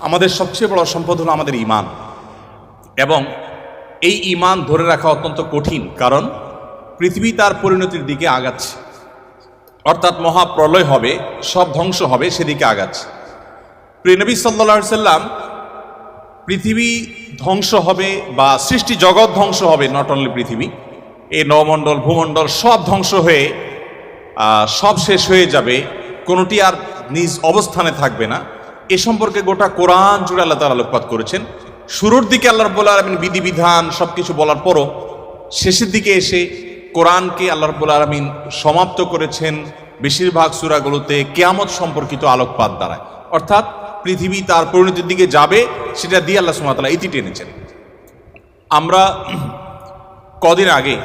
আমাদের সবচেয়ে বড় সম্পদ হলো আমাদের ঈমান, এবং এই ঈমান ধরে রাখা অত্যন্ত কঠিন, কারণ পৃথিবী তার পরিণতির দিকে আগাচ্ছে, অর্থাৎ মহাপ্রলয় হবে, সব ধ্বংস হবে, সেদিকে আগাচ্ছে। প্রিয় নবী সাল্লাল্লাহু আলাইহি সাল্লাম পৃথিবী ধ্বংস হবে বা সৃষ্টি জগৎ ধ্বংস হবে, নট অনলি পৃথিবী, এই নবমণ্ডল ভূমণ্ডল সব ধ্বংস হয়ে সব শেষ হয়ে যাবে, কোনোটি আর নিজ অবস্থানে থাকবে না, এ সম্পর্কে গোটা কোরআন জুড়ে আল্লাহ তাআলা আলোকপাত করেছেন। শুরুর দিকে আল্লাহ রাব্বুল আলামিন বিধিবিধান সবকিছু বলার পরও শেষের দিকে এসে কোরআনকে আল্লাহ রাব্বুল আলামিন সমাপ্ত করেছেন বেশিরভাগ সূরাগুলোতে কিয়ামত সম্পর্কিত আলোকপাত দ্বারা, অর্থাৎ পৃথিবী তার পরিণতির দিকে যাবে সেটা দিয়ে আল্লাহ সুবহানাহু ওয়া তাআলা ইতি টেনেছেন। আমরা কদিন আগে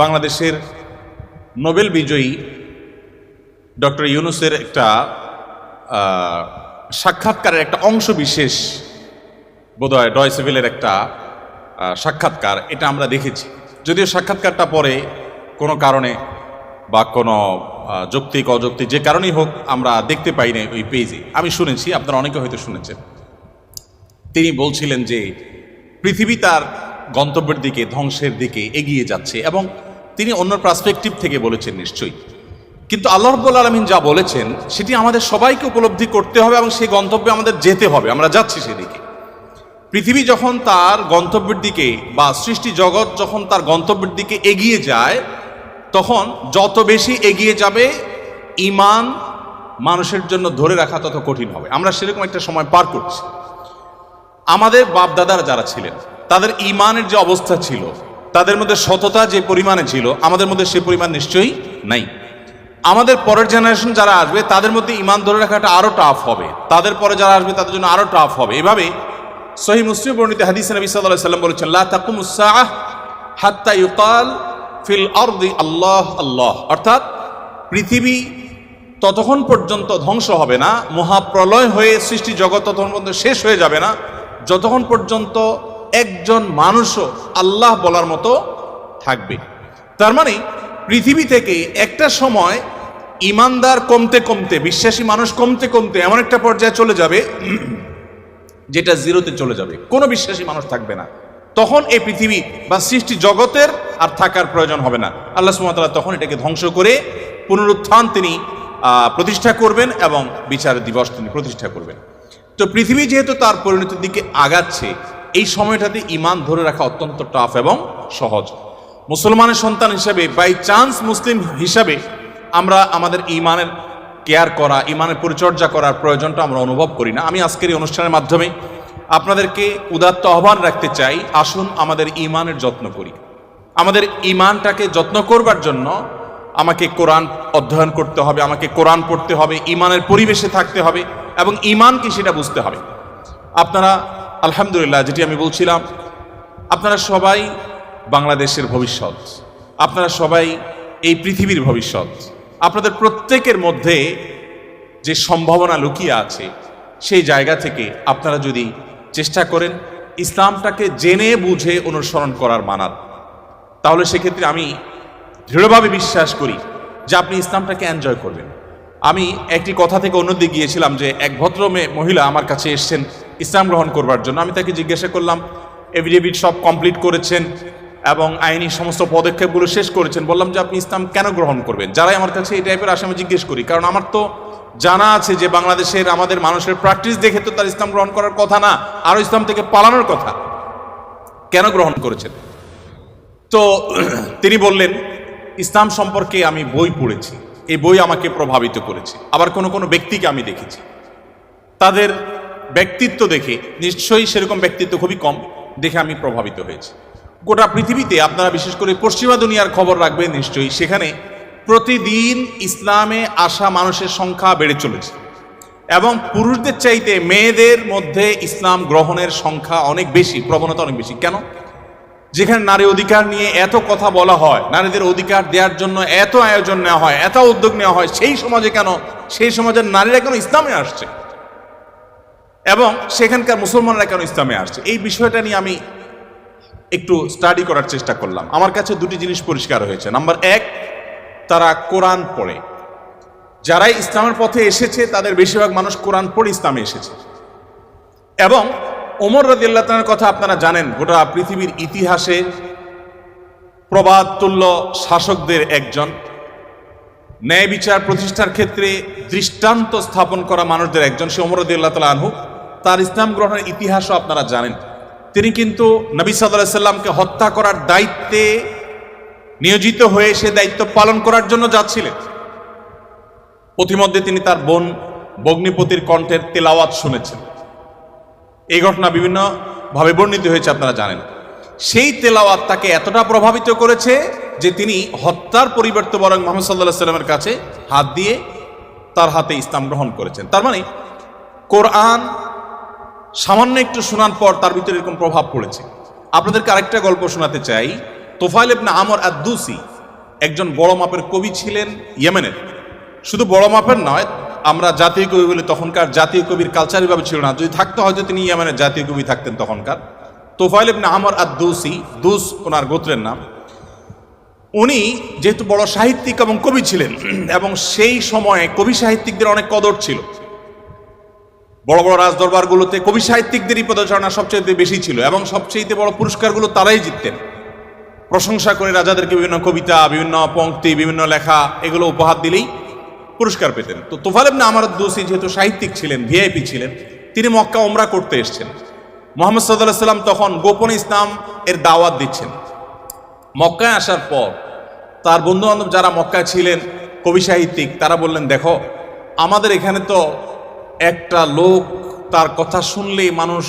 বাংলাদেশের নোবেল বিজয়ী ডক্টর ইউনূসের একটা সাক্ষাৎকারের একটা অংশ বিশেষ, বোধহয় ডয়চে ভেলের একটা সাক্ষাৎকার, এটা আমরা দেখেছি। যদিও সাক্ষাৎকারটা পরে কোনো কারণে বা কোনো যৌক্তিক অযৌক্তিক যে কারণেই হোক আমরা দেখতে পাই না ওই পেজে, আমি শুনেছি, আপনারা অনেকে হয়তো শুনেছেন। তিনি বলছিলেন যে পৃথিবী তার গন্তব্যের দিকে, ধ্বংসের দিকে এগিয়ে যাচ্ছে, এবং তিনি অন্য পার্সপেক্টিভ থেকে বলেছেন নিশ্চয়ই, কিন্তু আল্লাহ রাব্বুল আলামিন যা বলেছেন সেটি আমাদের সবাইকে উপলব্ধি করতে হবে এবং সেই গন্তব্যে আমাদের যেতে হবে, আমরা যাচ্ছি সেদিকে। পৃথিবী যখন তার গন্তব্যের দিকে বা সৃষ্টি জগৎ যখন তার গন্তব্যের দিকে এগিয়ে যায়, তখন যত বেশি এগিয়ে যাবে ঈমান মানুষের জন্য ধরে রাখা তত কঠিন হবে। আমরা সেরকম একটা সময় পার করছি। আমাদের বাপ দাদারা যারা ছিলেন তাদের ঈমানের যে অবস্থা ছিল, তাদের মধ্যে সততা যে পরিমাণে ছিল, আমাদের মধ্যে সে পরিমাণ নিশ্চয়ই নাই। আমাদের পরের জেনারেশন যারা আসবে তাদের মধ্যে ঈমান ধরে রাখাটা আরো টাফ হবে, তাদের পরে যারা আসবে তাদের জন্য আরো টাফ হবে। এভাবে সহিহ মুসলিম বর্ণিত হাদিসে নবী সাল্লাল্লাহু আলাইহি ওয়াসাল্লাম বলেছেন, লা তাকুমুস সাআহ হাত্তা ইউকাল ফিল আরদি আল্লাহ আল্লাহ, অর্থাৎ পৃথিবী ততক্ষণ পর্যন্ত ধ্বংস হবে না, মহাপ্রলয় হয়ে সৃষ্টি জগৎ ততক্ষণ পর্যন্ত শেষ হয়ে যাবে না, যতক্ষণ পর্যন্ত একজন মানুষও আল্লাহ বলার মতো থাকবে। তার মানে পৃথিবী থেকে একটা সময় ঈমানদার কমতে কমতে, বিশ্বাসী মানুষ কমতে কমতে এমন একটা পর্যায়ে চলে যাবে যেটা জিরোতে চলে যাবে, কোনো বিশ্বাসী মানুষ থাকবে না। তখন এই পৃথিবী বা সৃষ্টি জগতের আর থাকার প্রয়োজন হবে না। আল্লাহ সুবহানাহু ওয়া তাআলা তখন এটাকে ধ্বংস করে পুনরুত্থান তিনি প্রতিষ্ঠা করবেন এবং বিচার দিবস তিনি প্রতিষ্ঠা করবেন। তো পৃথিবী যেহেতু তার পরিণতির দিকে আগাচ্ছে, এই সময়টাতে ঈমান ধরে রাখা অত্যন্ত টাফ এবং সহজ। মুসলমানের সন্তান হিসাবে, বাই চান্স মুসলিম হিসাবে, আমরা আমাদের ঈমানের কেয়ার করা, ঈমানের পরিচর্যা করার প্রয়োজনটা আমরা অনুভব করি না। আমি আজকের এই অনুষ্ঠানের মাধ্যমে আপনাদেরকে উদাত্ত আহ্বান রাখতে চাই, আসুন আমাদের ঈমানের যত্ন করি। আমাদের ঈমানটাকে যত্ন করবার জন্য আমাকে কোরআন অধ্যয়ন করতে হবে, আমাকে কোরআন পড়তে হবে, ঈমানের পরিবেশে থাকতে হবে এবং ঈমানকে সেটা বুঝতে হবে। আপনারা আলহামদুলিল্লাহ, যেটি আমি বলছিলাম, আপনারা সবাই বাংলাদেশের ভবিষ্যৎ, আপনারা সবাই এই পৃথিবীর ভবিষ্যৎ। আপনাদের প্রত্যেকের মধ্যে যে সম্ভাবনা লুকিয়ে আছে, সেই জায়গা থেকে আপনারা যদি চেষ্টা করেন ইসলামটাকে জেনে বুঝে অনুসরণ করার মানার, তাহলে সেক্ষেত্রে আমি দৃঢ়ভাবে বিশ্বাস করি যে আপনি ইসলামটাকে এনজয় করবেন। আমি একটি কথা থেকে অন্যদিকে গিয়েছিলাম যে এক ভদ্র মহিলা আমার কাছে এসছেন ইসলাম গ্রহণ করবার জন্য। আমি তাকে জিজ্ঞাসা করলাম, এফিডেভিট সব কমপ্লিট করেছেন এবং আইনি সমস্ত পদক্ষেপগুলো শেষ করেছেন, বললাম যে আপনি ইসলাম কেন গ্রহণ করবেন? যারাই আমার কাছে এই টাইপের আসে আমি জিজ্ঞেস করি, কারণ আমার তো জানা আছে যে বাংলাদেশের আমাদের মানুষের প্র্যাকটিস দেখে তো তার ইসলাম গ্রহণ করার কথা না, আরো ইসলাম থেকে পালানোর কথা। কেন গ্রহণ করেছেন? তো তিনি বললেন, ইসলাম সম্পর্কে আমি বই পড়েছি, এই বই আমাকে প্রভাবিত করেছে। আবার কোনো কোনো ব্যক্তিকে আমি দেখেছি, তাদের ব্যক্তিত্ব দেখে, নিশ্চয়ই সেরকম ব্যক্তিত্ব খুবই কম, দেখে আমি প্রভাবিত হয়েছি। গোটা পৃথিবীতে আপনারা বিশেষ করে পশ্চিমা দুনিয়ার খবর রাখবেন নিশ্চয়ই, সেখানে প্রতিদিন ইসলামে আসা মানুষের সংখ্যা বেড়ে চলেছে এবং পুরুষদের চাইতে মেয়েদের মধ্যে ইসলাম গ্রহণের সংখ্যা অনেক বেশি, প্রবণতা অনেক বেশি। কেন? যেখানে নারী অধিকার নিয়ে এত কথা বলা হয়, নারীদের অধিকার দেওয়ার জন্য এত আয়োজন নেওয়া হয়, এত উদ্যোগ নেওয়া হয়, সেই সমাজে কেন, সেই সমাজের নারীরা কেন ইসলামে আসছে এবং সেখানকার মুসলমানরা কেন ইসলামে আসছে, এই বিষয়টা নিয়ে আমি একটু স্টাডি করার চেষ্টা করলাম। আমার কাছে দুটি জিনিস পরিষ্কার হয়েছে। নাম্বার এক, তারা কোরআন পড়ে। যারাই ইসলামের পথে এসেছে তাদের বেশিরভাগ মানুষ কোরআন পড়ে ইসলামে এসেছে। এবং ওমর রাদিয়াল্লাহু তাআলার কথা আপনারা জানেন, গোটা পৃথিবীর ইতিহাসে প্রবাদতুল্য শাসকদের একজন, ন্যায় বিচার প্রতিষ্ঠার ক্ষেত্রে দৃষ্টান্ত স্থাপন করা মানুষদের একজন, সে ওমর রাদিয়াল্লাহু তাআলা আনহু। তার ইসলাম গ্রহণের ইতিহাসও আপনারা জানেন। তিনি কিন্তু নবী সাল্লাল্লাহু আলাইহি সাল্লামকে হত্যা করার দায়িত্বে নিয়োজিত হয়ে সে দায়িত্ব পালন করার জন্য যাচ্ছিলেন। পথিমধ্যে তিনি তার বোন ভগ্নিপতির কণ্ঠের তেলাওয়াত শুনেছেন। এই ঘটনা বিভিন্নভাবে বর্ণিত হয়েছে, আপনারা জানেন। সেই তেলাওয়াত তাকে এতটা প্রভাবিত করেছে যে তিনি হত্যার পরিবর্তে বরং মুহাম্মদ সাল্লাল্লাহু আলাইহি সাল্লামের কাছে হাত দিয়ে তার হাতে ইসলাম গ্রহণ করেছেন। তার মানে কোরআন সামান্য একটু শোনার পর তার ভিতরে এরকম প্রভাব পড়েছে। আপনাদেরকে আরেকটা গল্প শোনাতে চাই। তোফাইল ইবনে আমর আদ-দুসি একজন বড় মাপের কবি ছিলেন ইয়েমেনের। শুধু বড় মাপের নয়, আমরা জাতীয় কবি বলি, তখনকার জাতীয় কবির কালচার এভাবে ছিল না। যদি থাকতো হয়তো তিনি ইয়েমেনের জাতীয় কবি থাকতেন তখনকার। তোফাইল ইবনে আমর আদ-দুসি, দুস ওনার গোত্রের নাম। উনি যেহেতু বড় সাহিত্যিক এবং কবি ছিলেন, এবং সেই সময়ে কবি সাহিত্যিকদের অনেক কদর ছিল। বড় বড় রাজদরবারগুলোতে কবি সাহিত্যিকদেরই পদচারণা সবচেয়ে বেশি ছিল, এবং সবচেয়ে বড় পুরস্কারগুলো তারাই জিততেন। প্রশংসা করে রাজাদেরকে বিভিন্ন কবিতা, বিভিন্ন পংক্তি, বিভিন্ন লেখা এগুলো উপহার দিলেই পুরস্কার পেতেন। তো তোফাইল ইবনে আমর আদ-দুসি যেহেতু সাহিত্যিক ছিলেন, ভিআইপি ছিলেন, তিনি মক্কা উমরা করতে এসেছেন। মুহাম্মদ সাল্লাল্লাহু আলাইহি সাল্লাম তখন গোপনে ইসলাম এর দাওয়াত দিচ্ছেন। মক্কায় আসার পর তার বন্ধু বান্ধব যারা মক্কায় ছিলেন কবি সাহিত্যিক, তারা বললেন, দেখো আমাদের এখানে তো একটা লোক, তার কথা শুনলেই মানুষ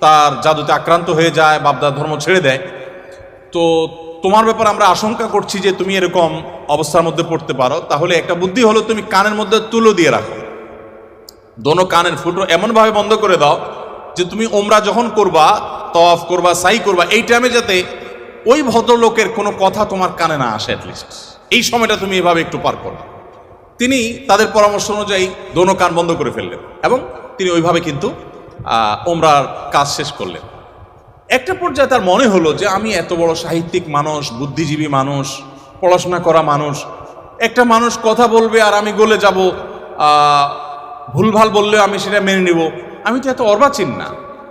তার জাদুতে আক্রান্ত হয়ে যায়, বাপদার ধর্ম ছেড়ে দেয়। তো তোমার ব্যাপারে আমরা আশঙ্কা করছি যে তুমি এরকম অবস্থার মধ্যে পড়তে পারো। তাহলে একটা বুদ্ধি হলো, তুমি কানের মধ্যে তুলো দিয়ে রাখো, দোনো কানের ফুটো এমনভাবে বন্ধ করে দাও যে তুমি ওমরা যখন করবা, তওয়াফ করবা, সাই করবা, এই টাইমে যাতে ওই ভদ্রলোকের কোনো কথা তোমার কানে না আসে। অ্যাটলিস্ট এই সময়টা তুমি এভাবে একটু পার করো। তিনি তাদের পরামর্শ অনুযায়ী দোনো কান বন্ধ করে ফেললেন, এবং তিনি ওইভাবে কিন্তু ওমরার কাজ শেষ করলেন। একটা পর্যায়ে তার মনে হলো যে আমি এত বড় সাহিত্যিক মানুষ, বুদ্ধিজীবী মানুষ, পড়াশোনা করা মানুষ, একটা মানুষ কথা বলবে আর আমি গলে যাব, ভুলভাল বললেও আমি সেটা মেনে নেব, আমি তো এত অর্বাচীন না,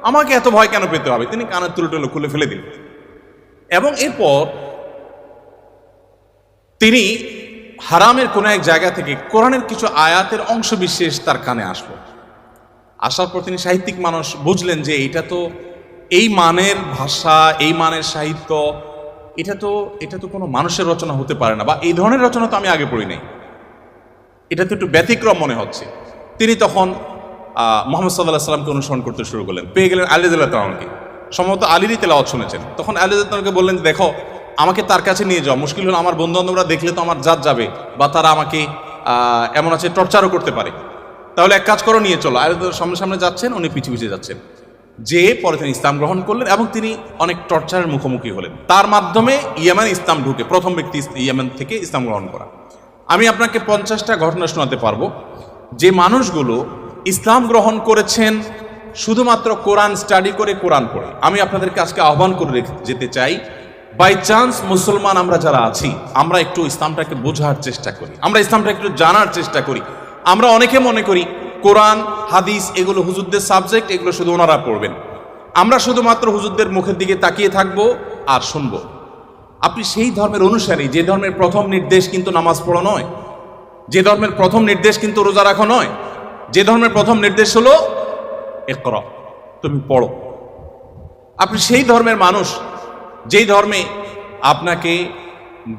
আমাকে এত ভয় কেন পেতে হবে। তিনি কানের তুলো খুলে ফেলে দিলেন, এবং এরপর তিনি হারামের কোনো এক জায়গা থেকে কোরআনের কিছু আয়াতের অংশ বিশেষ তার কানে আসলো। আসার পর তিনি সাহিত্যিক মানুষ, বুঝলেন যে এটা তো এই মানের ভাষা, এই মানের সাহিত্য, এটা তো কোনো মানুষের রচনা হতে পারে না, বা এই ধরনের রচনা তো আমি আগে পড়ি নাই, এটা তো একটু ব্যতিক্রম মনে হচ্ছে। তিনি তখন মুহাম্মদ সাল্লাল্লাহু আলাইহি সাল্লামকে অনুসরণ করতে শুরু করলেন। পেয়ে গেলেন আলী রাদিয়াল্লাহু তাআলাকে, সম্ভবত আলীরই তেলাওয়াত শুনেছেন। তখন আলী রাদিয়াল্লাহু তাআলাকে বললেন, দেখো আমাকে তার কাছে নিয়ে যাও, মুশকিল হলো আমার বন্ধু বান্ধবরা দেখলে তো আমার জাত যাবে, বা তারা আমাকে এমন আছে টর্চারও করতে পারে, তাহলে এক কাজ করো, নিয়ে চলো। আলী রাদিয়াল্লাহু সামনে সামনে যাচ্ছেন, উনি পিছু পিছিয়ে যাচ্ছেন। যে পরে তিনি ইসলাম গ্রহণ করলেন, এবং তিনি অনেক টর্চারের মুখোমুখি হলেন। তার মাধ্যমে ইয়েমেন ইসলাম ঢুকে, প্রথম ব্যক্তি ইয়েমেন থেকে ইসলাম গ্রহণ করা। আমি আপনাকে 50টা ঘটনা শোনাতে পারবো যে মানুষগুলো ইসলাম গ্রহণ করেছেন শুধুমাত্র কোরআন স্টাডি করে, কোরআন পড়ে। আমি আপনাদেরকে আজকে আহ্বান করে যেতে চাই, বাই চান্স মুসলমান আমরা যারা আছি, আমরা একটু ইসলামটাকে বোঝার চেষ্টা করি, আমরা ইসলামটা একটু জানার চেষ্টা করি। আমরা অনেকে মনে করি কোরআন, হাদিস এগুলো হুজুরদের সাবজেক্ট, এগুলো শুধু ওনারা পড়বেন, আমরা শুধুমাত্র হুজুরদের মুখের দিকে তাকিয়ে থাকবো আর শুনবো। আপনি সেই ধর্মের অনুসারী, যে ধর্মের প্রথম নির্দেশ কিন্তু নামাজ পড়া নয়, যে ধর্মের প্রথম নির্দেশ কিন্তু রোজা রাখা নয়, যে ধর্মের প্রথম নির্দেশ হলো ইকরা, তুমি পড়ো। আপনি সেই ধর্মের মানুষ যেই ধর্মে আপনাকে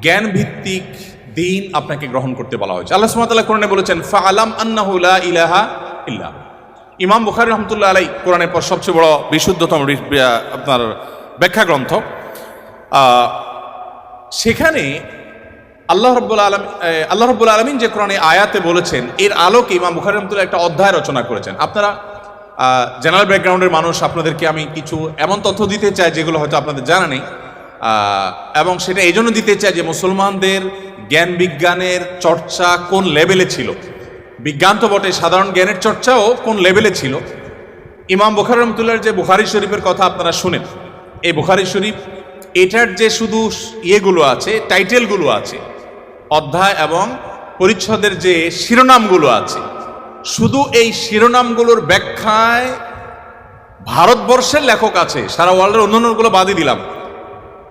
জ্ঞান ভিত্তিক দিন আপনাকে গ্রহণ করতে বলা হয়েছে। আল্লাহ সুবহানাহু ওয়া তাআলা কোরআনে বলেছেন, ফাআলাম আন্নাহু লা ইলাহা ইল্লা। ইমাম বুখারী রাহমাতুল্লাহ আলাইহি কোরআনের পর সবচেয়ে বড় বিশুদ্ধতম আপনার ব্যাখ্যা গ্রন্থ, সেখানে আল্লাহ রাব্বুল আলামিন যে কোরআনে আয়াতে বলেছেন, এর আলোকে ইমাম বুখারী রাহমাতুল্লাহ একটা অধ্যায় রচনা করেছেন। আপনারা জেনারেল ব্যাকগ্রাউন্ডের মানুষ, আপনাদেরকে আমি কিছু এমন তথ্য দিতে চাই যেগুলো হয়তো আপনাদের জানা নেই, এবং সেটা এই জন্য দিতে চাই যে মুসলমানদের জ্ঞান বিজ্ঞানের চর্চা কোন লেভেলে ছিল, বিজ্ঞান তো বটে, সাধারণ জ্ঞানের চর্চাও কোন লেভেলে ছিল। ইমাম বুখারী রাহমাতুল্লাহর যে বুখারী শরীফের কথা আপনারা শুনেন, এই বুখারী শরীফ, এটার যে শুধু ইয়েগুলো আছে, টাইটেলগুলো আছে, অধ্যায় এবং পরিচ্ছদের যে শিরোনামগুলো আছে, শুধু এই শিরোনামগুলোর ব্যাখ্যায় ভারতবর্ষের লেখক আছে, সারা ওয়ার্ল্ডের অন্যান্যগুলো বাদই দিলাম,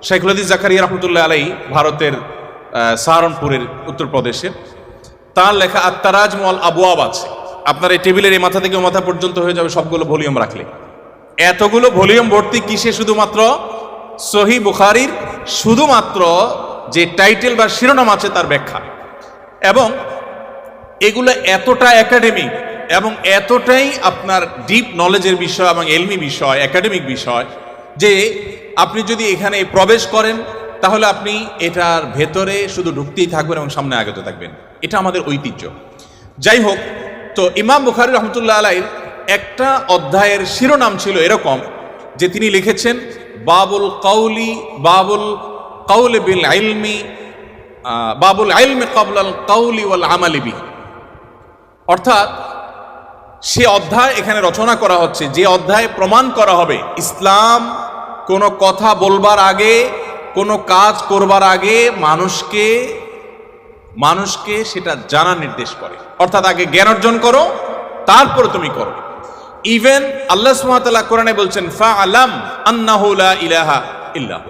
শাইখুল হাদিস জাকারিয়া রহমতুল্লাহ আলাইহি, ভারতের সাহারানপুরের উত্তরপ্রদেশের, তার লেখা আত-তারাজম ওয়াল আবওয়াব আছে। আপনার এই টেবিলের এই মাথা থেকে মাথা পর্যন্ত হয়ে যাবে সবগুলো ভলিউম রাখলে। এতগুলো ভলিউম ভর্তি কিসে? শুধুমাত্র সহিহ বুখারীর শুধুমাত্র যে টাইটেল বা শিরোনাম আছে তার ব্যাখ্যা। এবং এগুলো এতটা একাডেমিক এবং এতটাই আপনার ডিপ নলেজের বিষয় এবং এলমি বিষয়, একাডেমিক বিষয়, যে আপনি যদি এখানে প্রবেশ করেন তাহলে আপনি এটার ভেতরে শুধু ঢুকতেই থাকবেন এবং সামনে আগতে থাকবেন। এটা আমাদের ঐতিহ্য। যাই হোক, তো ইমাম বুখারী রহমতুল্লাহ আলাইহির একটা অধ্যায়ের শিরোনাম ছিল এরকম যে তিনি লিখেছেন বাবুল কাউলি বিল ইলমি, বাবুল ইলমি ক্বাবলাল কাউলি ওয়াল আমালি বিহি। অর্থাৎ সে অধ্যায় এখানে রচনা করা হচ্ছে যে অধ্যায়ে প্রমাণ করা হবে ইসলাম কোনো কথা বলবার আগে, কোনো কাজ করবার আগে মানুষকে সেটা জানার নির্দেশ করে। অর্থাৎ আগে জ্ঞান অর্জন করো, তারপরে তুমি করো। ইভেন আল্লাহ সুবহানাহু ওয়া তাআলা কোরআনে বলছেন ফাআলাম আন্নাহু লা ইলাহা ইল্লাহু,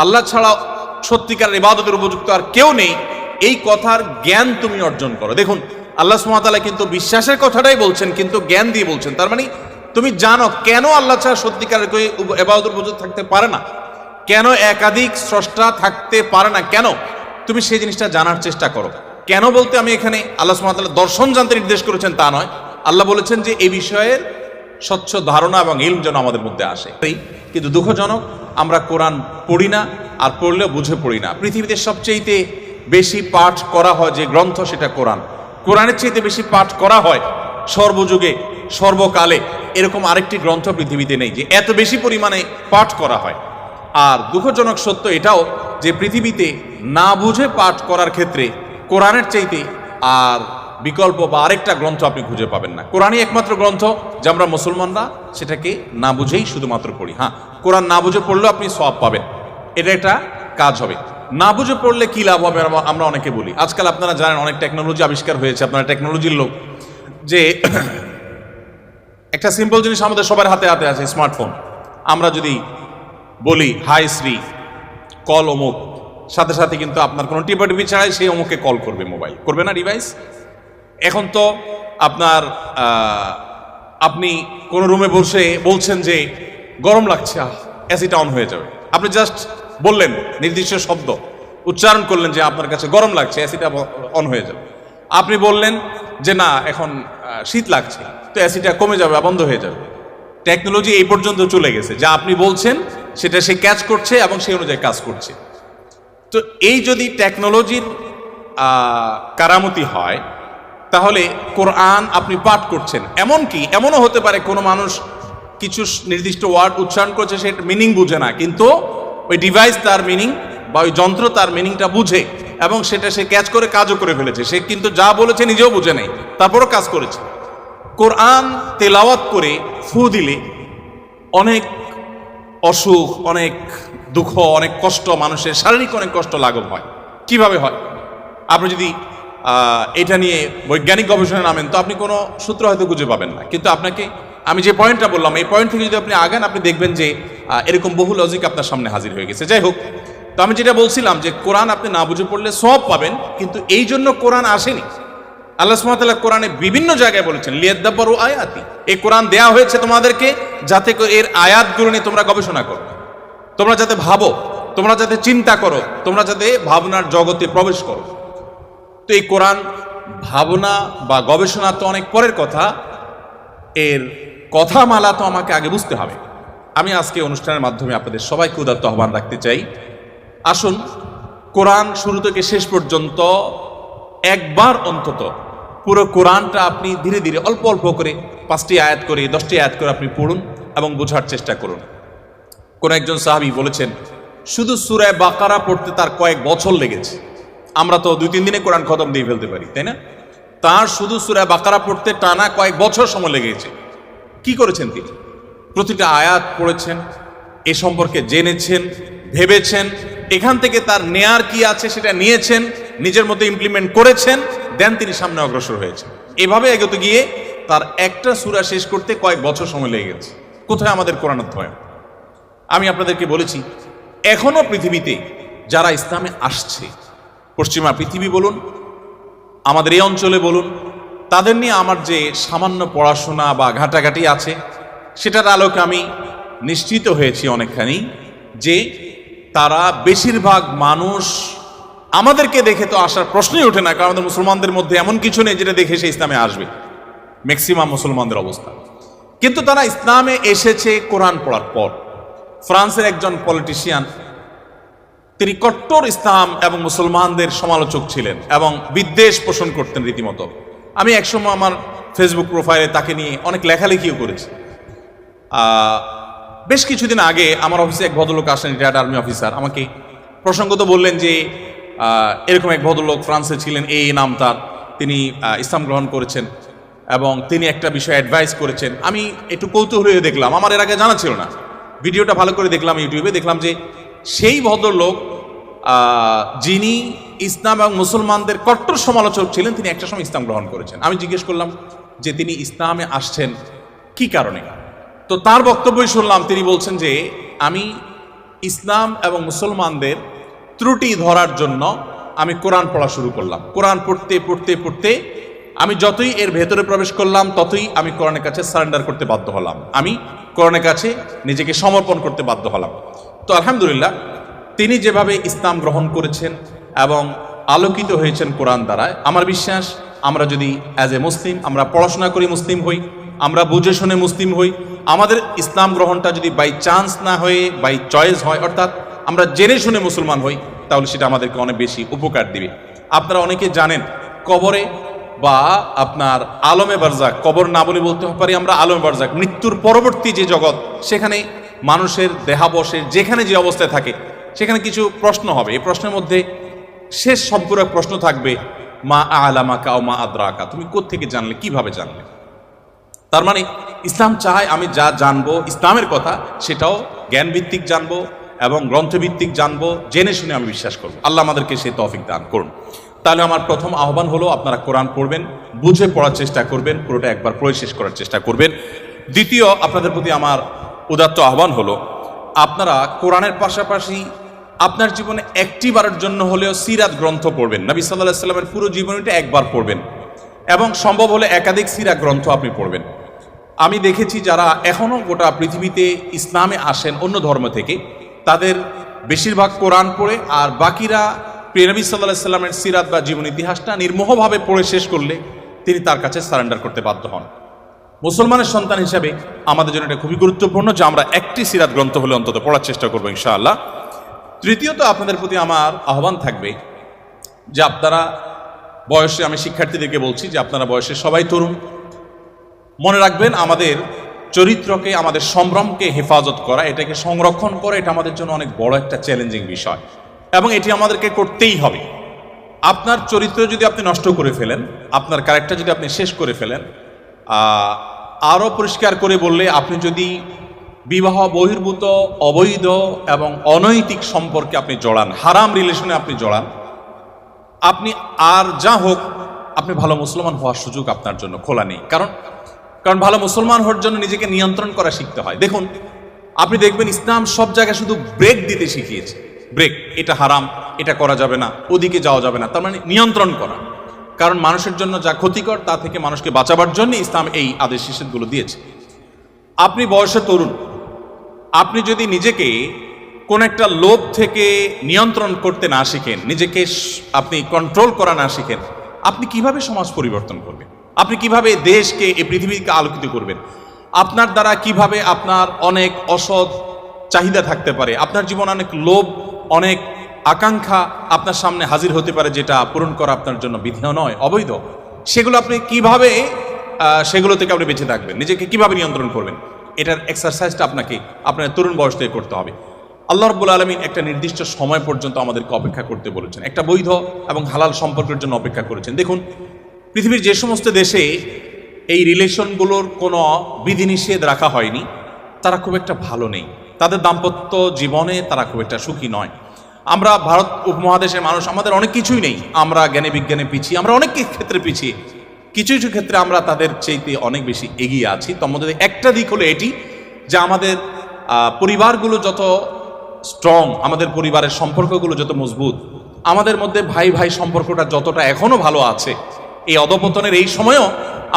আল্লাহ ছাড়া সত্যিকারের ইবাদতের উপযুক্ত আর কেউ নেই, এই কথার জ্ঞান তুমি অর্জন করো। দেখুন, আল্লাহ সুবহানাহু ওয়া তাআলা কিন্তু বিশ্বাসের কথাটাই বলছেন, কিন্তু জ্ঞান দিয়ে বলছেন। তার মানে তুমি জানো কেন আল্লাহ ছাড়া সত্যিকারের কেউ ইবাদতের উপযুক্ত থাকতে পারে না, কেন একাধিক স্রষ্টা থাকতে পারে না, কেন তুমি সেই জিনিসটা জানার চেষ্টা করো। কেন বলতে আমি এখানে আল্লাহ সুবহানাহু ওয়া তাআলা দর্শন জানতে নির্দেশ করেছেন তা নয়, আল্লাহ বলেছেন যে এই বিষয়ের স্বচ্ছ ধারণা এবং ইলম যেন আমাদের মধ্যে আসে। কিন্তু দুঃখজনক, আমরা কোরআন পড়ি না, আর পড়লেও বুঝে পড়ি না। পৃথিবীতে সবচেয়ে বেশি পাঠ করা হয় যে গ্রন্থ, সেটা কোরআন। কোরআনের চাইতে বেশি পাঠ করা হয় সর্বযুগে সর্বকালে এরকম আরেকটি গ্রন্থ পৃথিবীতে নেই যে এত বেশি পরিমাণে পাঠ করা হয়। আর দুঃখজনক সত্য এটাও যে পৃথিবীতে না বুঝে পাঠ করার ক্ষেত্রে কোরআনের চাইতে আর বিকল্প বা আরেকটা গ্রন্থ আপনি খুঁজে পাবেন না। কোরআনই একমাত্র গ্রন্থ যে আমরা মুসলমানরা সেটাকে না বুঝেই শুধুমাত্র পড়ি। হ্যাঁ, কোরআন না বুঝে পড়লেও আপনি সওয়াব পাবেন, এটা একটা কাজ হবে। না বুঝে পড়লে কি লাভ হবে আমরা অনেকে বলি। আজকাল আপনারা জানেন অনেক টেকনোলজি আবিষ্কার হয়েছে, আপনারা টেকনোলজির লোক, যে একটা সিম্পল জিনিস আমাদের সবার হাতে হাতে আছে, স্মার্টফোন। আমরা যদি বলি হাই শ্রী কল অমুক, সাথে সাথে কিন্তু আপনার কোনো টিপাটিপি ছাড়াই সেই অমুককে কল করবে, মোবাইল করবে না ডিভাইস। এখন তো আপনার আপনি কোনো রুমে বসে বলছেন যে গরম লাগছে, এসিটা অন হয়ে যাবে। আপনি জাস্ট বললেন, নির্দিষ্ট শব্দ উচ্চারণ করলেন যে আপনার কাছে গরম লাগছে, এসিটা অন হয়ে যাবে। আপনি বললেন যে না এখন শীত লাগছে, তো এসিটা কমে যাবে, বন্ধ হয়ে যাবে। টেকনোলজি এই পর্যন্ত চলে গেছে, যা আপনি বলছেন সেটা সে ক্যাচ করছে এবং সেই অনুযায়ী কাজ করছে। তো এই যদি টেকনোলজির কারামতি হয়, তাহলে কোরআন আপনি পাঠ করছেন, এমনকি এমনও হতে পারে কোনো মানুষ কিছু নির্দিষ্ট ওয়ার্ড উচ্চারণ করছে, সেটা মিনিং বুঝে না, কিন্তু ওই ডিভাইস তার মিনিং বা ওই যন্ত্র তার মিনিংটা বুঝে এবং সেটা সে ক্যাচ করে কাজও করে ফেলেছে। সে কিন্তু যা বলেছে নিজেও বুঝে নেই, তারপরও কাজ করেছে। কোরআন তেলাওয়াত করে ফু দিলে অনেক অসুখ, অনেক দুঃখ, অনেক কষ্ট, মানুষের শারীরিক অনেক কষ্ট লাঘব হয়। কিভাবে হয়? আপনি যদি এটা নিয়ে বৈজ্ঞানিক গবেষণায় নামেন তো আপনি কোনো সূত্র হয়তো খুঁজে পাবেন না, কিন্তু আপনাকে আমি যে পয়েন্টটা বললাম এই পয়েন্ট থেকে যদি আপনি আগান, আপনি দেখবেন যে এরকম বহু লজিক আপনার সামনে হাজির হয়ে গেছে। যাই হোক, তো আমি যেটা বলছিলাম যে কোরআন আপনি না বুঝে পড়লে সওয়াব পাবেন, কিন্তু এই জন্য কোরআন আসেনি। আল্লাহ সুবহানাহু ওয়া তাআলা কোরআনে বিভিন্ন জায়গায় বলেছেন লিয়াদাব্বারু আয়াতি, এই কোরআন দেয়া হয়েছে তোমাদেরকে যাতে এর আয়াতগুলো নিয়ে তোমরা গবেষণা করো, তোমরা যাতে ভাবো, তোমরা যাতে চিন্তা করো, তোমরা যাতে ভাবনার জগতে প্রবেশ করো। তো এই কোরআন ভাবনা বা গবেষণা তো অনেক পরের কথা, এর কথামালা তো আমাকে আগে বুঝতে হবে। আমি আজকে অনুষ্ঠানের মাধ্যমে আপনাদের সবাইকে উদাত্ত আহ্বান রাখতে চাই, আসুন কোরআন শুরু থেকে শেষ পর্যন্ত একবার অন্তত পুরো কোরআনটা আপনি ধীরে ধীরে অল্প অল্প করে 5টি আয়াত করে 10টি আয়াত করে আপনি পড়ুন এবং বোঝার চেষ্টা করুন। কোন একজন সাহাবী বলেছেন শুধু সূরা বাকারা পড়তে তার কয়েক বছর লেগেছে। আমরা তো 2-3 দিনে কোরআন খতম দিয়ে ফেলতে পারি, তাই না? তার শুধু সূরা বাকারা পড়তে টানা কয়েক বছর সময় লেগেছে। কি করেছেন তিনি? প্রতিটা আয়াত পড়েছেন, এ সম্পর্কে জেনেছেন, ভেবেছেন, এখান থেকে তার নেয়ার কি আছে সেটা নিয়েছেন, নিজের মধ্যে ইমপ্লিমেন্ট করেছেন, দেন তিনি সামনে অগ্রসর হয়েছেন। এভাবে এগোতে গিয়ে তার একটা সূরা শেষ করতে কয়েক বছর সময় লেগে গেছে। কোথায় আমাদের কোরআন অধ্যয়ন? আমি আপনাদেরকে বলেছি, এখনো পৃথিবীতে যারা ইসলামে আসছে, পশ্চিমা পৃথিবী বলুন, আমাদের এই অঞ্চলে বলুন, তাদের নিয়ে আমার যে সামান্য পড়াশোনা বা ঘাটাঘাটি আছে, সেটার আলোকে আমি নিশ্চিত হয়েছি অনেকখানি যে তারা বেশিরভাগ মানুষ আমাদেরকে দেখে তো আসার প্রশ্নই ওঠে না, কারণ আমাদের মুসলমানদের মধ্যে এমন কিছু নেই যেটা দেখে সে ইসলামে আসবে, ম্যাক্সিমাম মুসলমানদের অবস্থা। কিন্তু তারা ইসলামে এসেছে কোরআন পড়ার পর। ফ্রান্সের একজন পলিটিশিয়ান, তিনি কট্টর ইসলাম এবং মুসলমানদের সমালোচক ছিলেন এবং বিদ্বেষ পোষণ করতেন রীতিমতো। আমি একসময় আমার ফেসবুক প্রোফাইলে তাকে নিয়ে অনেক লেখালেখিও করেছি। বেশ কিছুদিন আগে আমার অফিসে এক ভদ্রলোক আসেন, রিটায়ার্ড আর্মি অফিসার, আমাকে প্রসঙ্গত বললেন যে এরকম এক ভদ্রলোক ফ্রান্সে ছিলেন, এই নাম তার, তিনি ইসলাম গ্রহণ করেছেন এবং তিনি একটা বিষয়ে অ্যাডভাইস করেছেন। আমি একটু কৌতূহল হয়ে দেখলাম, আমার এর আগে জানা ছিল না, ভিডিওটা ভালো করে দেখলাম ইউটিউবে, দেখলাম যে সেই ভদ্রলোক যিনি ইসলাম এবং মুসলমানদের কট্টর সমালোচক ছিলেন, তিনি একটা সময় ইসলাম গ্রহণ করেছেন। আমি জিজ্ঞেস করলাম যে তিনি ইসলামে আসছেন কি কারণে, তো তার বক্তব্যই শুনলাম, তিনি বলছেন যে আমি ইসলাম এবং মুসলমানদের ত্রুটি ধরার জন্য আমি কোরআন পড়া শুরু করলাম। কোরআন পড়তে পড়তে পড়তে আমি যতই এর ভেতরে প্রবেশ করলাম ততই আমি কোরআনের কাছে সারেন্ডার করতে বাধ্য হলাম, আমি কোরআনের কাছে নিজেকে সমর্পণ করতে বাধ্য হলাম। তো আলহামদুলিল্লাহ, তিনি যেভাবে ইসলাম গ্রহণ করেছেন এবং আলোকিত হয়েছেন কোরআন দ্বারায়, আমার বিশ্বাস আমরা যদি অ্যাজ এ মুসলিম আমরা পড়াশোনা করি মুসলিম হই, আমরা বুঝে শুনে মুসলিম হই, আমাদের ইসলাম গ্রহণটা যদি বাই চান্স না হয়ে বাই চয়েস হয়, অর্থাৎ আমরা জেনে শুনে মুসলমান হই, তাহলে সেটা আমাদেরকে অনেক বেশি উপকার দিবে। আপনারা অনেকে জানেন কবরে বা আপনার আলমে বারজাক, কবর না বলে বলতে পারি আমরা আলমে বারজাক, মৃত্যুর পরবর্তী যে জগৎ, সেখানে মানুষের দেহাবশের যেখানে যে অবস্থায় থাকে সেখানে কিছু প্রশ্ন হবে। এই প্রশ্নের মধ্যে শেষ সম্পূরক প্রশ্ন থাকবে, মা আলামাকা ও মা আদরাকা, তুমি কোত্থেকে জানলে, কিভাবে জানলে। তার মানে ইসলাম চায় আমি যা জানবো ইসলামের কথা, সেটাও জ্ঞানভিত্তিক জানবো এবং গ্রন্থভিত্তিক জানবো, জেনে শুনে আমি বিশ্বাস করবো। আল্লাহ আমাদেরকে সে তৌফিক দান করুন। তাহলে আমার প্রথম আহ্বান হলো, আপনারা কোরআন পড়বেন, বুঝে পড়ার চেষ্টা করবেন, পুরোটা একবার পড়ে শেষ করার চেষ্টা করবেন। দ্বিতীয়, আপনাদের প্রতি আমার উদাত্ত আহ্বান হলো, আপনারা কোরআনের পাশাপাশি আপনার জীবনে একটি বারের জন্য হলেও সিরাত গ্রন্থ পড়বেন। নবী সাল্লাল্লাহু আলাইহি সাল্লামের পুরো জীবনীটা একবার পড়বেন এবং সম্ভব হলে একাধিক সিরাত গ্রন্থ আপনি পড়বেন। আমি দেখেছি যারা এখনও গোটা পৃথিবীতে ইসলামে আসেন অন্য ধর্ম থেকে, তাদের বেশিরভাগ কোরআন পড়ে, আর বাকিরা প্রিয় নবী সাল্লাল্লাহু আলাইহি সাল্লামের সিরাত বা জীবন ইতিহাসটা নির্মোহভাবে পড়ে শেষ করলে তিনি তার কাছে সারেন্ডার করতে বাধ্য হন। মুসলমানের সন্তান হিসাবে আমাদের জন্য এটা খুবই গুরুত্বপূর্ণ যে আমরা একটি সিরাত গ্রন্থ হলে অন্তত পড়ার চেষ্টা করবো ইনশাআল্লাহ। তৃতীয়ত, আপনাদের প্রতি আমার আহ্বান থাকবে যে আপনারা বয়সে, আমি শিক্ষার্থীদেরকে বলছি যে আপনারা বয়সে সবাই তরুণ, মনে রাখবেন আমাদের চরিত্রকে, আমাদের সম্ভ্রমকে হেফাজত করা, এটাকে সংরক্ষণ করা, এটা আমাদের জন্য অনেক বড় একটা চ্যালেঞ্জিং বিষয় এবং এটি আমাদেরকে করতেই হবে। আপনার চরিত্র যদি আপনি নষ্ট করে ফেলেন, আপনার ক্যারেক্টার যদি আপনি শেষ করে ফেলেন, আরও পরিষ্কার করে বললে আপনি যদি বিবাহ বহির্ভূত, অবৈধ এবং অনৈতিক সম্পর্কে আপনি জড়ান, হারাম রিলেশনে আপনি জড়ান, আপনি আর যা হোক, আপনি ভালো মুসলমান হওয়ার সুযোগ আপনার জন্য খোলা নেই। কারণ ভালো মুসলমান হওয়ার জন্য নিজেকে নিয়ন্ত্রণ করা শিখতে হয়। দেখুন, আপনি দেখবেন ইসলাম সব জায়গায় শুধু ব্রেক দিতে শিখিয়েছে, ব্রেক, এটা হারাম, এটা করা যাবে না, ওদিকে যাওয়া যাবে না, তার মানে নিয়ন্ত্রণ করা। কারণ মানুষের জন্য যা ক্ষতিকর তা থেকে মানুষকে বাঁচাবার জন্য ইসলাম এই আদেশ নিষেধগুলো দিয়েছে। আপনি বয়সে তরুণ, আপনি যদি নিজেকে কোন একটা লোভ থেকে নিয়ন্ত্রণ করতে না শিখেন, নিজেকে আপনি কন্ট্রোল করা না শিখেন, আপনি কিভাবে সমাজ পরিবর্তন করবেন? আপনি কিভাবে দেশকে, এই পৃথিবীকে আলোকিত করবেন? আপনার দ্বারা কিভাবে আপনার অনেক অসৎ চাহিদা থাকতে পারে, আপনার জীবনে অনেক লোভ, অনেক আকাঙ্ক্ষা আপনার সামনে হাজির হতে পারে, যেটা পূরণ করা আপনার জন্য বিধেয় নয়, অবৈধ। সেগুলো আপনি কিভাবে, সেগুলো থেকে আপনি বেঁচে থাকবেন, নিজেকে কিভাবে নিয়ন্ত্রণ করবেন, এটার এক্সারসাইজটা আপনাকে আপনার তরুণ বয়স থেকে করতে হবে। আল্লাহ রাব্বুল আলামিন একটা নির্দিষ্ট সময় পর্যন্ত আমাদেরকে অপেক্ষা করতে বলেছেন, একটা বৈধ এবং হালাল সম্পর্কের জন্য অপেক্ষা করেছেন। দেখুন, পৃথিবীর যে সমস্ত দেশে এই রিলেশনগুলোর কোনো বিধিনিষেধ রাখা হয়নি, তারা খুব একটা ভালো নেই, তাদের দাম্পত্য জীবনে তারা খুব একটা সুখী নয়। আমরা ভারত উপমহাদেশের মানুষ, আমাদের অনেক কিছুই নেই, আমরা জ্ঞানে বিজ্ঞানে পিছিয়ে, আমরা অনেক ক্ষেত্রে পিছিয়ে, কিছু কিছু ক্ষেত্রে আমরা তাদের চাইতে অনেক বেশি এগিয়ে আছি। তার মধ্যে একটা দিক হলো এটি যে আমাদের পরিবারগুলো যত স্ট্রং, আমাদের পরিবারের সম্পর্কগুলো যত মজবুত, আমাদের মধ্যে ভাই ভাই সম্পর্কটা যতটা এখনো ভালো আছে, এই অধপতনের এই সময়েও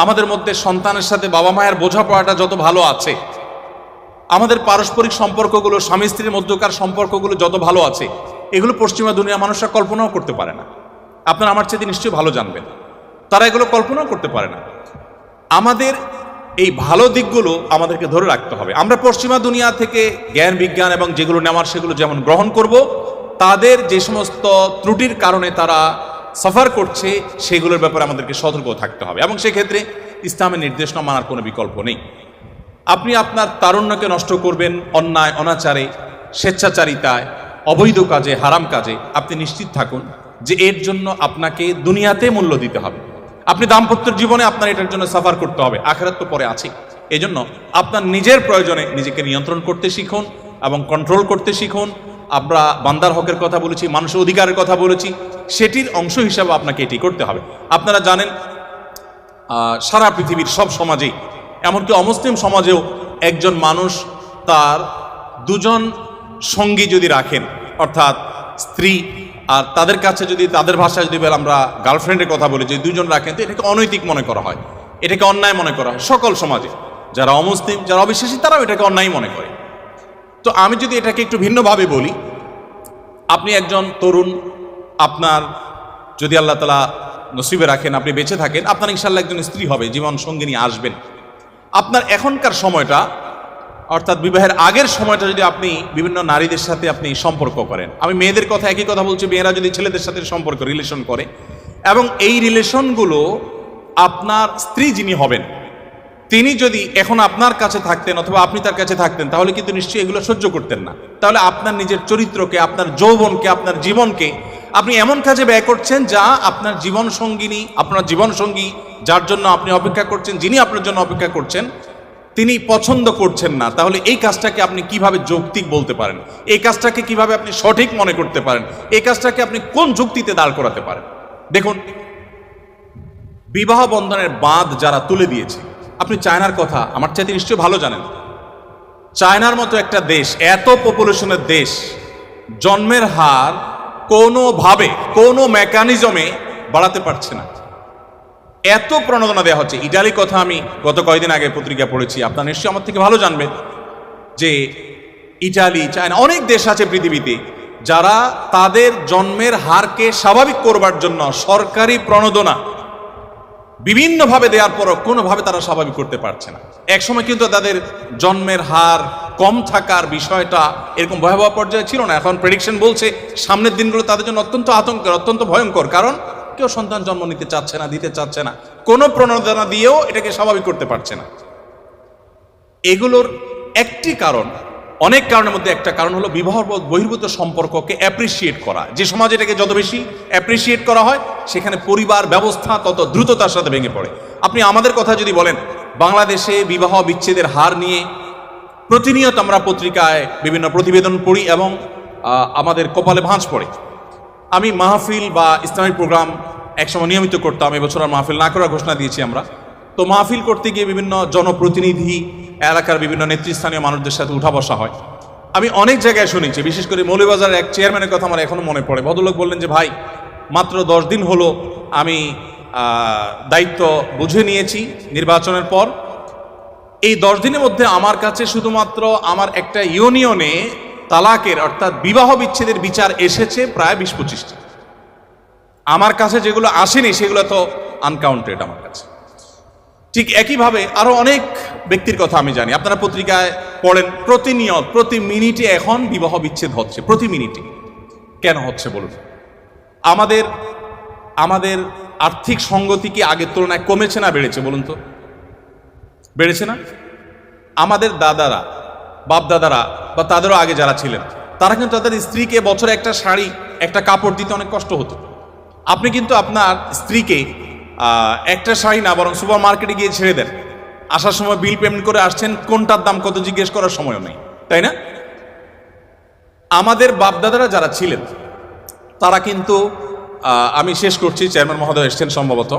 আমাদের মধ্যে সন্তানের সাথে বাবা মায়ের বোঝাপড়াটা যত ভালো আছে, আমাদের পারস্পরিক সম্পর্কগুলো, স্বামী স্ত্রীর মধ্যকার সম্পর্কগুলো যত ভালো আছে, এগুলো পশ্চিমা দুনিয়ার মানুষরা কল্পনাও করতে পারে না। আপনারা আমার চেয়ে নিশ্চয়ই ভালো জানবেন, তারা এগুলো কল্পনাও করতে পারে না। আমাদের এই ভালো দিকগুলো আমাদেরকে ধরে রাখতে হবে। আমরা পশ্চিমা দুনিয়া থেকে জ্ঞান বিজ্ঞান এবং যেগুলো নেওয়ার সেগুলো যেমন গ্রহণ করব, তাদের যে সমস্ত ত্রুটির কারণে তারা সাফার করছে সেগুলোর ব্যাপারে আমাদেরকে সতর্ক থাকতে হবে, এবং সেক্ষেত্রে ইসলামের নির্দেশনা মানার কোনো বিকল্প নেই। আপনি আপনার তারুণ্যকে নষ্ট করবেন অন্যায় অনাচারে, স্বেচ্ছাচারিতায়, অবৈধ কাজে, হারাম কাজে, আপনি নিশ্চিত থাকুন যে এর জন্য আপনাকে দুনিয়াতে মূল্য দিতে হবে। আপনি দাম্পত্য জীবনে আপনার এটার জন্য সাফার করতে হবে, আখিরাত তো পরে আছে। এই জন্য আপনার নিজের প্রয়োজনে নিজেকে নিয়ন্ত্রণ করতে শিখুন এবং কন্ট্রোল করতে শিখুন। আমরা বান্দার হকের কথা বলেছি, মানুষের অধিকারের কথা বলেছি, সেটির অংশ হিসাবে আপনাকে এটি করতে হবে। আপনারা জানেন সারা পৃথিবীর সব সমাজেই, এমনকি অমুসলিম সমাজেও একজন মানুষ তার দুজন সঙ্গী যদি রাখেন, অর্থাৎ স্ত্রী আর তাদের কাছে যদি, তাদের ভাষায় যদি আমরা গার্লফ্রেন্ডের কথা বলি, যদি দুজন রাখেন, তো এটাকে অনৈতিক মনে করা হয়, এটাকে অন্যায় মনে করা হয়। সকল সমাজে যারা অমুসলিম, যারা অবিশ্বাসী, তারাও এটাকে অন্যায় মনে করে। তো আমি যদি এটাকে একটু ভিন্নভাবে বলি, আপনি একজন তরুণ, আপনার যদি আল্লাহ তাআলা নসিবে রাখেন, আপনি বেঁচে থাকেন, আপনার ইনশাআল্লাহ একজন স্ত্রী হবে, জীবন সঙ্গিনী আসবেন। আপনার এখনকার সময়টা, অর্থাৎ বিবাহের আগের সময়টা যদি আপনি বিভিন্ন নারীদের সাথে আপনি সম্পর্ক করেন, আমি মেয়েদের কথা একই কথা বলছি, মেয়েরা যদি ছেলেদের সাথে সম্পর্ক রিলেশন করে, এবং এই রিলেশনগুলো আপনার স্ত্রী যিনি হবেন তিনি যদি এখন আপনার কাছে থাকতেন অথবা আপনি তার কাছে থাকতেন, তাহলে কিন্তু নিশ্চয়ই এগুলো সহ্য করতেন না। তাহলে আপনার নিজের চরিত্রকে, আপনার যৌবনকে, আপনার জীবনকে আপনি এমন কাজে ব্যয় করছেন যা আপনার জীবন সঙ্গিনী, আপনার জীবন সঙ্গী যার জন্য আপনি অপেক্ষা করছেন, যিনি আপনার জন্য অপেক্ষা করছেন, তিনি পছন্দ করছেন না। তাহলে এই কাজটাকে আপনি কিভাবে যৌক্তিক বলতে পারেন? এই কাজটাকে কিভাবে আপনি সঠিক মনে করতে পারেন? এই কাজটাকে আপনি কোন যুক্তিতে দাঁড় করাতে পারেন? দেখুন, বিবাহ বন্ধনের বাঁধ যারা তুলে দিয়েছে, আপনি চায়নার কথা আমার চাইতে নিশ্চয়ই ভালো জানেন। চায়নার মতো একটা দেশ, এত পপুলেশনের দেশ, জন্মের হার কোনোভাবে, কোনো মেকানিজমে বাড়াতে পারছে না, এত প্রণোদনা দেওয়া হচ্ছে। ইটালির কথা আমি গত কয়েকদিন আগে পত্রিকা পড়েছি, আপনারা নিশ্চয়ই আমার থেকে ভালো জানবেন যে ইটালি, চায়না, অনেক দেশ আছে পৃথিবীতে যারা তাদের জন্মের হারকে স্বাভাবিক করবার জন্য সরকারি প্রণোদনা বিভিন্নভাবে দেওয়ার পরও কোনোভাবে তারা স্বাভাবিক করতে পারছে না। একসময় কিন্তু তাদের জন্মের হার কম থাকার বিষয়টা এরকম ভয়াবহ পর্যায়ে ছিল না। এখন প্রেডিকশন বলছে সামনের দিনগুলো তাদের জন্য অত্যন্ত আতঙ্কের, অত্যন্ত ভয়ঙ্কর, কারণ কেউ সন্তান জন্ম নিতে চাচ্ছে না, দিতে চাচ্ছে না, কোনো প্রণোদনা দিয়েও এটাকে স্বাভাবিক করতে পারছে না। এগুলোর একটি কারণ, অনেক কারণের মধ্যে একটা কারণ হলো বিবাহ বহির্ভূত সম্পর্ককে অ্যাপ্রিসিয়েট করা। যে সমাজে এটাকে যত বেশি অ্যাপ্রিসিয়েট করা হয়, সেখানে পরিবার ব্যবস্থা তত দ্রুততার সাথে ভেঙে পড়ে। আপনি আমাদের কথা যদি বলেন, বাংলাদেশে বিবাহ বিচ্ছেদের হার নিয়ে প্রতিনিয়ত আমরা পত্রিকায় বিভিন্ন প্রতিবেদন পড়ি এবং আমাদের কপালে ভাঁজ পড়ে। আমি মাহফিল বা ইসলামিক প্রোগ্রাম একসময় নিয়মিত করতাম, এবছর আর মাহফিল না করার ঘোষণা দিয়েছি আমরা। তো মাহফিল করতে গিয়ে বিভিন্ন জনপ্রতিনিধি, এলাকার বিভিন্ন নেতৃস্থানীয় মানুষদের সাথে উঠা বসা হয়। আমি অনেক জায়গায় শুনেছি, বিশেষ করে মৌলভীবাজারের এক চেয়ারম্যানের কথা আমার এখনো মনে পড়ে। ভদ্রলোক বললেন যে, ভাই, মাত্র 10 দিন হলো আমি দায়িত্ব বুঝে নিয়েছি নির্বাচনের পর। এই 10 দিনের মধ্যে আমার কাছে শুধুমাত্র আমার একটা ইউনিয়নে তালাকের, অর্থাৎ বিবাহ বিচ্ছেদের বিচার এসেছে প্রায় 20-25টা। আমার কাছে যেগুলো আসেনি সেগুলো তো আনকাউন্টেড আমার কাছে। ঠিক একইভাবে আরো অনেক ব্যক্তির কথা আমি জানি, আপনারা পত্রিকায় পড়েন, প্রতিনিয়ত, প্রতি মিনিটে এখন বিবাহ বিচ্ছেদ হচ্ছে, প্রতি মিনিটে। কেন হচ্ছে বলুন? আমাদের আর্থিক সঙ্গতি কি আগের তুলনায় কমেছে না বেড়েছে বলুন তো? বেড়েছে না? আমাদের দাদারা, বাপ দাদারা বা তাদেরও আগে যারা ছিলেন, তারা কিন্তু তাদের স্ত্রীকে বছরে একটা শাড়ি, একটা কাপড় দিতে অনেক কষ্ট হতো। আপনি কিন্তু আপনার স্ত্রীকে একটা শাড়ি না, বরং সুপার মার্কেটে গিয়ে ছেড়ে দেন, আসার সময় বিল পেমেন্ট করে আসছেন, কোনটার দাম কত জিজ্ঞেস করার সময়ও নেই, তাই না? আমাদের বাপদাদারা যারা ছিলেন তারা কিন্তু, আমি শেষ করছি, চেয়ারম্যান মহোদয় এসছেন সম্ভবত,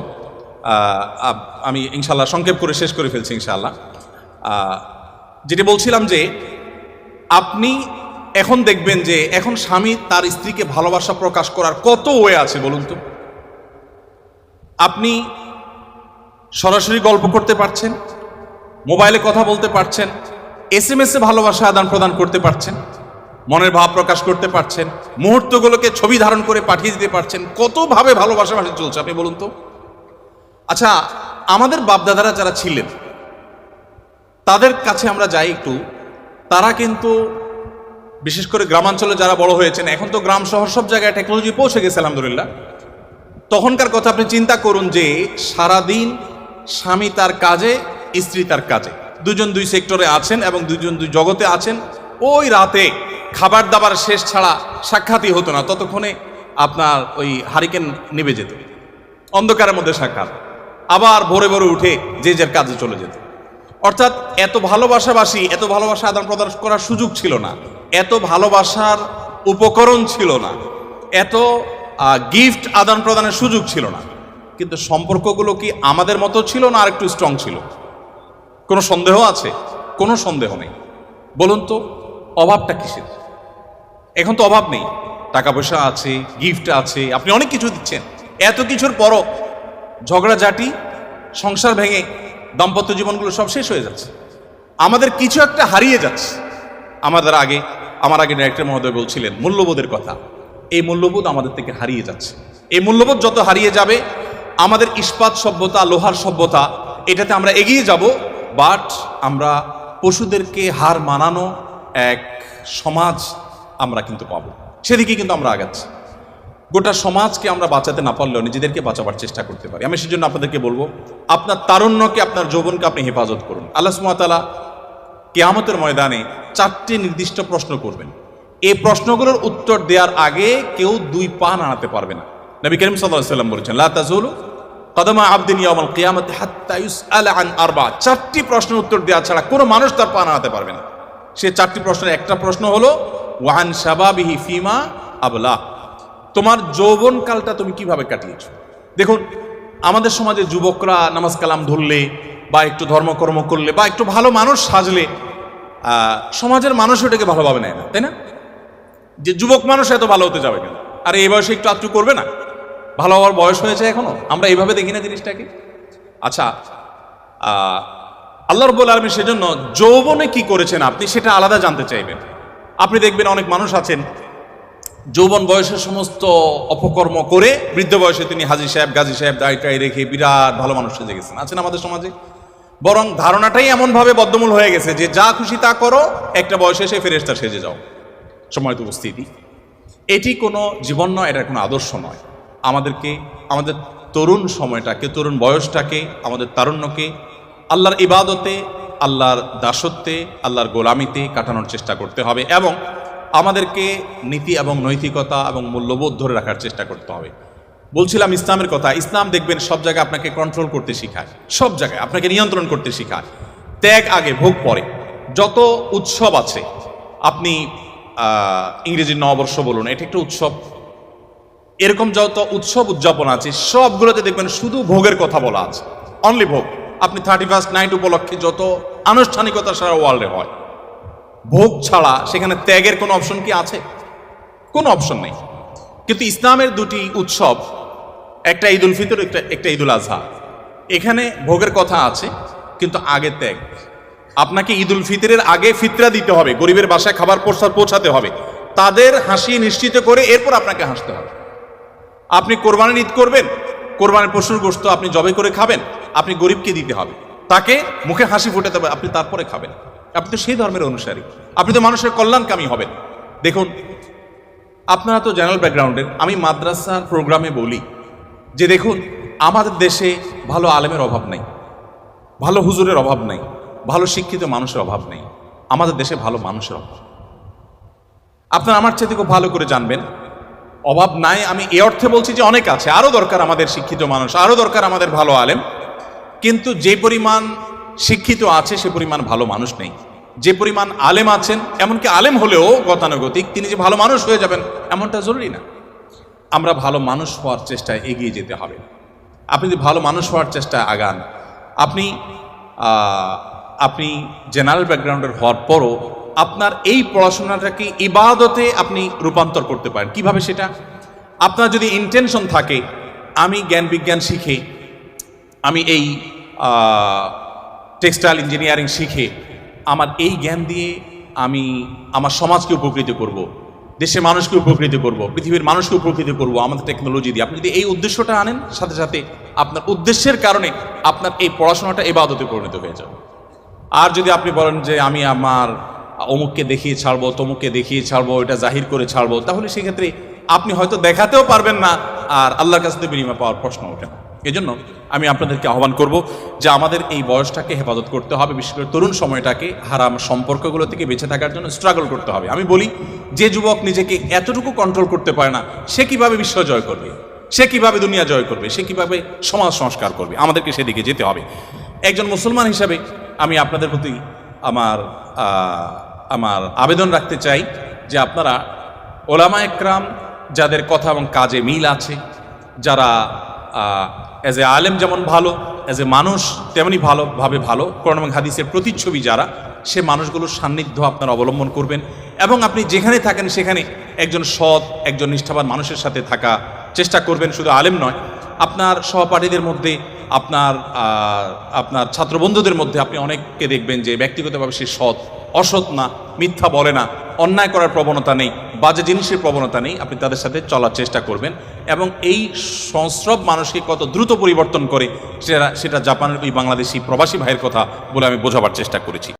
আমি ইনশাল্লাহ সংক্ষেপ করে শেষ করে ফেলছি ইনশাল্লাহ। যেটি বলছিলাম যে আপনি এখন দেখবেন যে এখন স্বামী তার স্ত্রীকে ভালোবাসা প্রকাশ করার কত ওয়ে আছে বলুন তো। আপনি সরাসরি গল্প করতে পারছেন, মোবাইলে কথা বলতে পারছেন, SMS এ ভালোবাসা আদান প্রদান করতে পারছেন, মনের ভাব প্রকাশ করতে পারছেন, মুহূর্তগুলোকে ছবি ধারণ করে পাঠিয়ে দিতে পারছেন। কতভাবে ভালোবাসা চলছে আপনি বলুন তো। আচ্ছা, আমাদের বাপদাদারা যারা ছিলেন তাদের কাছে আমরা যাই একটু, তারা কিন্তু বিশেষ করে গ্রামাঞ্চলে যারা বড় হয়েছেন, এখন তো গ্রাম শহর সব জায়গায় টেকনোলজি পৌঁছে গেছে আলহামদুলিল্লাহ। তখনকার কথা আপনি চিন্তা করুন যে সারাদিন স্বামী তার কাজে, স্ত্রী তার কাজে, দুজন দুই সেক্টরে আছেন এবং দুজন দুই জগতে আছেন। ওই রাতে খাবার দাবার শেষ ছাড়া সাক্ষাৎই হতো না, ততক্ষণে আপনার ওই হারিকেন নিভে যেত, অন্ধকারের মধ্যে সাক্ষাৎ, আবার ভোরে ভোরে উঠে যে যার কাজে চলে যেত। অর্থাৎ এত ভালোবাসাবাসী, এত ভালোবাসা আদান প্রদান করার সুযোগ ছিল না, এত ভালোবাসার উপকরণ ছিল না, এত গিফট আদান প্রদানের সুযোগ ছিল না। কিন্তু সম্পর্কগুলো কি আমাদের মতো ছিল না আর একটু স্ট্রং ছিল? কোনো সন্দেহ আছে? কোনো সন্দেহ নেই। বলুন তো অভাবটা কিসের? এখন তো অভাব নেই, টাকা পয়সা আছে, গিফট আছে, আপনি অনেক কিছু দিচ্ছেন। এত কিছুর পরও ঝগড়াঝাটি, সংসার ভেঙে দাম্পত্য জীবনগুলো সব শেষ হয়ে যাচ্ছে। আমাদের কিছু একটা হারিয়ে যাচ্ছে। আমার আগে ডাইরেক্টর মহোদয় বলছিলেন মূল্যবোধের কথা। এই মূল্যবোধ আমাদের থেকে হারিয়ে যাচ্ছে। এই মূল্যবোধ যত হারিয়ে যাবে, আমাদের ইস্পাত সভ্যতা, লোহার সভ্যতা, এটাতে আমরা এগিয়ে যাব, বাট আমরা পশুদেরকে হার মানানো এক সমাজ আমরা কিন্তু পাবো। সেদিকে কিন্তু আমরা আগাচ্ছি। গোটা সমাজকে আমরা বাঁচাতে না পারলেও নিজেদেরকে বাঁচাবার চেষ্টা করতে পারি। আমি সেজন্য আপনাদেরকে বলবো, আপনার তারুণ্যকে, আপনার যৌবনকে আপনি হেফাজত করুন। আল্লাহ সুবহানাহু ওয়া তাআলা কিয়ামতের ময়দানে 4টি নির্দিষ্ট প্রশ্ন করবেন। এই প্রশ্নগুলোর উত্তর দেওয়ার আগে কেউ 2 পা নাড়াতে পারবে না। নবী করিম সাল্লাল্লাহু আলাইহি ওয়াসাল্লাম বলেছেন, লা তাযুলু কদমা আবদিন ইয়াউমাল কিয়ামাতি হাত্তা ইউসআলা আন আরবা। 4টি প্রশ্নের উত্তর দেওয়া ছাড়া কোনো মানুষ তার পা নাড়াতে পারবে না। সে 4টি প্রশ্নের একটা প্রশ্ন হলো ওয়ান শাবাবিহি ফিমা আবলা, তোমার যৌবনকালটা তুমি কিভাবে কাটিয়েছো। দেখুন, আমাদের সমাজে যুবকরা নামাজ কালাম ধরলে বা একটু ধর্মকর্ম করলে বা একটু ভালো মানুষ সাজলে সমাজের মানুষ ওটাকে ভালোভাবে নেয় না, তাই না? যে যুবক মানুষ এত ভালো হতে যাবে কেন? আর এই বয়সে একটু আত্মু করবে না? ভালো হওয়ার বয়স হয়েছে এখনো, আমরা এইভাবে দেখি না জিনিসটাকে। আচ্ছা, আল্লাহ রাব্বুল আলামিন সেজন্য যৌবনে কি করেছেন আপনি সেটা আলাদা জানতে চাইবেন। আপনি দেখবেন অনেক মানুষ আছেন যৌবন বয়সের সমস্ত অপকর্ম করে বৃদ্ধ বয়সে তিনি হাজী সাহেব, গাজী সাহেব, দায়িত্বায় রেখে বিরাট ভালো মানুষ সেজে গেছেন, আছেন আমাদের সমাজে। বরং ধারণাটাই এমনভাবে বদ্ধমূল হয়ে গেছে যে যা খুশি তা করো, একটা বয়সে এসে ফেরেশতা সেজে যাও। সময়ত উপস্থিতি, এটি কোনো জীবন নয়, এটা কোনো আদর্শ নয়। আমাদেরকে আমাদের তরুণ সময়টাকে, তরুণ বয়সটাকে, আমাদের তারুণ্যকে আল্লাহর ইবাদতে, আল্লাহর দাসত্বে, আল্লাহর গোলামিতে কাটানোর চেষ্টা করতে হবে এবং আমাদেরকে নীতি এবং নৈতিকতা এবং মূল্যবোধ ধরে রাখার চেষ্টা করতে হবে। বলছিলাম ইসলামের কথা। ইসলাম দেখবেন সব জায়গায় আপনাকে কন্ট্রোল করতে শেখায়, সব জায়গায় আপনাকে নিয়ন্ত্রণ করতে শেখায়। ত্যাগ আগে, ভোগ পরে। যত উৎসব আছে, আপনি ইংরেজির নববর্ষ বলুন, এটা একটা উৎসব। এরকম যত উৎসব উদযাপন আছে সবগুলোতে দেখবেন শুধু ভোগের কথা বলা আছে, অনলি ভোগ। আপনি 31st নাইট উপলক্ষে যত আনুষ্ঠানিকতা সারা ওয়ার্ল্ডে হয়, ভোগ ছাড়া সেখানে ত্যাগের কোনো অপশন কি আছে? কোনো অপশন নেই। কিন্তু ইসলামের 2টি উৎসব, একটা ঈদ উল ফিতর, একটা ঈদ উল আজহা, এখানে ভোগের কথা আছে কিন্তু আগে ত্যাগ। আপনাকে ঈদ উল ফিতরের আগে ফিতরা দিতে হবে, গরিবের বাসায় খাবার পৌঁছাতে হবে, তাদের হাসি নিশ্চিত করে এরপর আপনাকে হাসতে হবে। আপনি কোরবানির ঈদ করবেন, কোরবানির পশুর গোশত আপনি জবাই করে খাবেন, আপনি গরিবকে দিতে হবে, তাকে মুখে হাসি ফোটাতে হবে, আপনি তারপরে খাবেন। আপনি তো সেই ধর্মের অনুসারী, আপনি তো মানুষের কল্যাণকামী হবেন। দেখুন, আপনারা তো জেনারেল ব্যাকগ্রাউন্ডের, আমি মাদ্রাসার প্রোগ্রামে বলি যে দেখুন, আমাদের দেশে ভালো আলেমের অভাব নেই, ভালো হুজুরের অভাব নেই, ভালো শিক্ষিত মানুষের অভাব নেই, আমাদের দেশে ভালো মানুষের অভাব। আপনারা আমার চাইতে খুব ভালো করে জানবেন, অভাব নাই আমি এ অর্থে বলছি যে অনেক আছে, আরও দরকার আমাদের শিক্ষিত মানুষ, আরও দরকার আমাদের ভালো আলেম। কিন্তু যে পরিমাণ শিক্ষিত আছে সে পরিমাণ ভালো মানুষ নেই। যে পরিমাণ আলেম আছেন, এমনকি আলেম হলেও গতানুগতিক তিনি যে ভালো মানুষ হয়ে যাবেন এমনটা জরুরি না। আমরা ভালো মানুষ হওয়ার চেষ্টায় এগিয়ে যেতে হবে। আপনি যদি ভালো মানুষ হওয়ার চেষ্টা আগান, আপনি আপনি জেনারেল ব্যাকগ্রাউন্ডের হওয়ার পরও আপনার এই পড়াশোনাটাকে ইবাদতে আপনি রূপান্তর করতে পারেন। কিভাবে সেটা? আপনার যদি ইন্টেনশন থাকে আমি জ্ঞান বিজ্ঞান শিখে, আমি এই টেক্সটাইল ইঞ্জিনিয়ারিং শিখে আমার এই জ্ঞান দিয়ে আমি আমার সমাজকে উপকৃত করব, দেশের মানুষকে উপকৃত করব, পৃথিবীর মানুষকে উপকৃত করব আমাদের টেকনোলজি দিয়ে, আপনি যদি এই উদ্দেশ্যটা আনেন, সাথে সাথে আপনার উদ্দেশ্যের কারণে আপনার এই পড়াশোনাটা ইবাদতে পরিণত হয়ে যাবে। আর যদি আপনি বলেন যে আমি আমার অমুককে দেখিয়ে ছাড়বো, তমুককে দেখিয়ে ছাড়বো, এটা জাহির করে ছাড়বো, তাহলে সেক্ষেত্রে আপনি হয়তো দেখাতেও পারবেন না, আর আল্লাহর কাছে তো বিনিময় পাওয়ার প্রশ্ন ওঠে না। এই জন্য আমি আপনাদেরকে আহ্বান করব যে আমাদের এই বয়সটাকে হেফাজত করতে হবে, বিশেষ করে তরুণ সময়টাকে হারাম সম্পর্কগুলো থেকে বেঁচে থাকার জন্য স্ট্রাগল করতে হবে। আমি বলি, যে যুবক নিজেকে এতটুকু কন্ট্রোল করতে পারে না, সে কিভাবে বিশ্ব জয় করবে, সে কিভাবে দুনিয়া জয় করবে, সে কিভাবে সমাজ সংস্কার করবে? আমাদেরকে সেদিকে যেতে হবে। একজন মুসলমান হিসাবে আমি আপনাদের প্রতি আমার আবেদন রাখতে চাই যে আপনারা ওলামা একরাম যাদের কথা এবং কাজে মিল আছে, যারা অ্যাজ এ আলেম যেমন ভালো, অ্যাজ এ মানুষ তেমনি ভালো, কোরআন এবং হাদিসের প্রতিচ্ছবি যারা, সে মানুষগুলোর সান্নিধ্য আপনারা অবলম্বন করবেন এবং আপনি যেখানে থাকেন সেখানে একজন সৎ, একজন নিষ্ঠাবান মানুষের সাথে থাকা চেষ্টা করবেন। শুধু আলেম নয়, আপনার সহপাঠীদের মধ্যে, আপনার ছাত্রবন্ধুদের মধ্যে আপনি অনেককে দেখবেন যে ব্যক্তিগতভাবে সে সৎ, অসৎ না, মিথ্যা বলে না, অন্যায় করার প্রবণতা নেই, বাজে জিনিসের প্রবণতা নেই। আপনি তাদের সাথে চলার চেষ্টা করবেন এবং এই সংস্রব মানুষকে কত দ্রুত পরিবর্তন করে সেটা জাপানের ওই বাংলাদেশি প্রবাসী ভাইয়ের কথা বলে আমি বোঝাবার চেষ্টা করেছি।